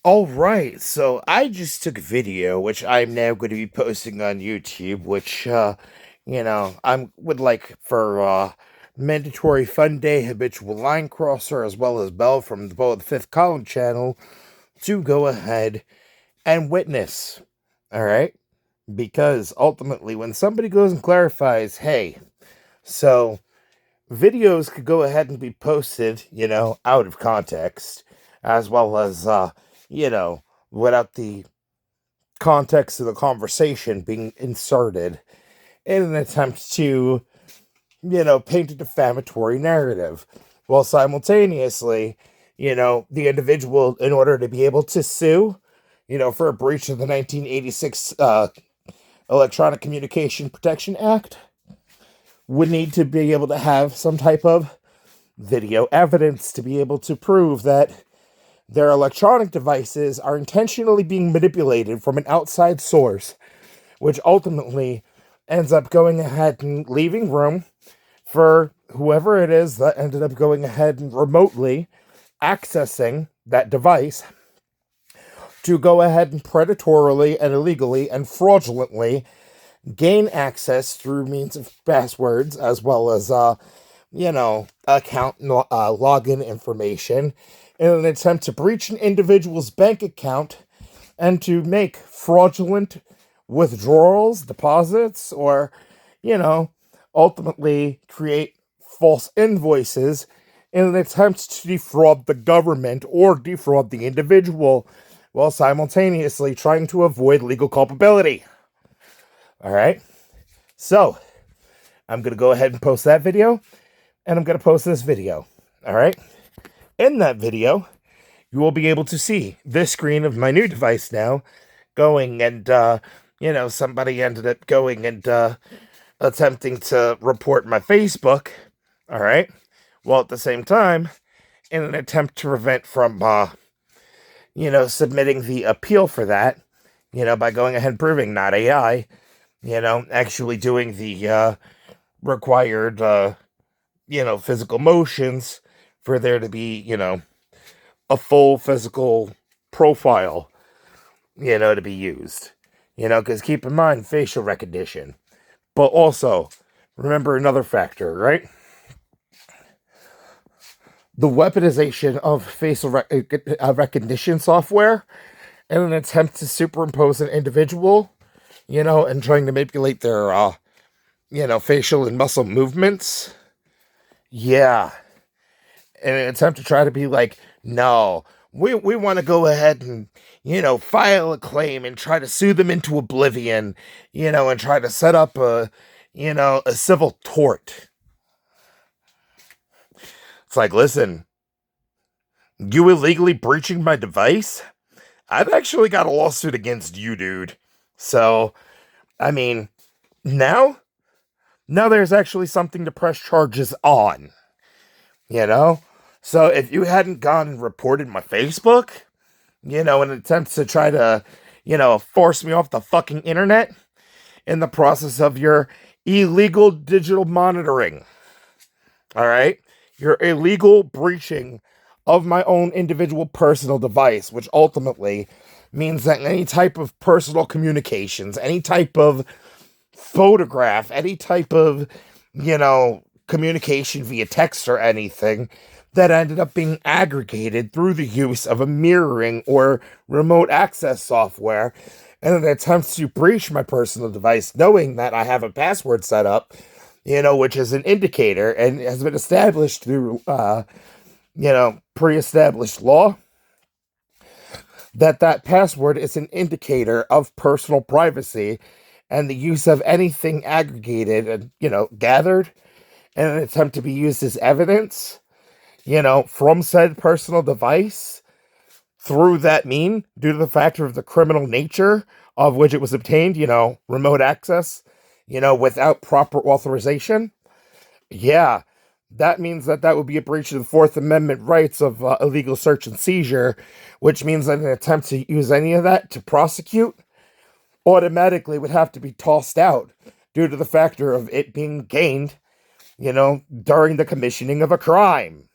Alright, so I just took a video, which I'm now going to be posting on YouTube, which, I would like for, Mandatory Fun Day Habitual Line Crosser, as well as Bell from the Bow of the Fifth Column channel, to go ahead and witness. Alright? Because ultimately, when somebody goes and clarifies, hey, so videos could go ahead and be posted, out of context, as well as, without the context of the conversation being inserted in an attempt to, paint a defamatory narrative, while simultaneously, the individual, in order to be able to sue, for a breach of the 1986 Electronic Communication Protection Act, would need to be able to have some type of video evidence to be able to prove that their electronic devices are intentionally being manipulated from an outside source, which ultimately ends up going ahead and leaving room for whoever it is that ended up going ahead and remotely accessing that device to go ahead and predatorily and illegally and fraudulently gain access through means of passwords, as well as, account login information, in an attempt to breach an individual's bank account and to make fraudulent withdrawals, deposits, or, ultimately create false invoices in an attempt to defraud the government or defraud the individual, while simultaneously trying to avoid legal culpability. All right. So I'm going to go ahead and post that video, and I'm going to post this video. All right. In that video, you will be able to see this screen of my new device now going, and, somebody ended up going and attempting to report my Facebook. All right. While at the same time, in an attempt to prevent from, submitting the appeal for that, by going ahead and proving not AI, actually doing the required, physical motions for there to be, a full physical profile, to be used. Because keep in mind, facial recognition. But also, remember another factor, right? The weaponization of facial recognition software in an attempt to superimpose an individual, and trying to manipulate their, facial and muscle movements. Yeah. In an attempt to try to be like, no, we want to go ahead and, file a claim and try to sue them into oblivion, and try to set up a civil tort. It's like, listen, you illegally breaching my device? I've actually got a lawsuit against you, dude. So, I mean, now there's actually something to press charges on, So if you hadn't gone and reported my Facebook, in an attempt to try to, force me off the fucking internet in the process of your illegal digital monitoring, all right? Your illegal breaching of my own individual personal device, which ultimately means that any type of personal communications, any type of photograph, any type of, communication via text or anything that ended up being aggregated through the use of a mirroring or remote access software in an attempt to breach my personal device, knowing that I have a password set up, which is an indicator and has been established through, pre-established law, that password is an indicator of personal privacy and the use of anything aggregated and, gathered in an attempt to be used as evidence, from said personal device through that mean, due to the factor of the criminal nature of which it was obtained, remote access, without proper authorization. Yeah, that means that would be a breach of the Fourth Amendment rights of illegal search and seizure, which means that an attempt to use any of that to prosecute automatically would have to be tossed out due to the factor of it being gained, during the commissioning of a crime.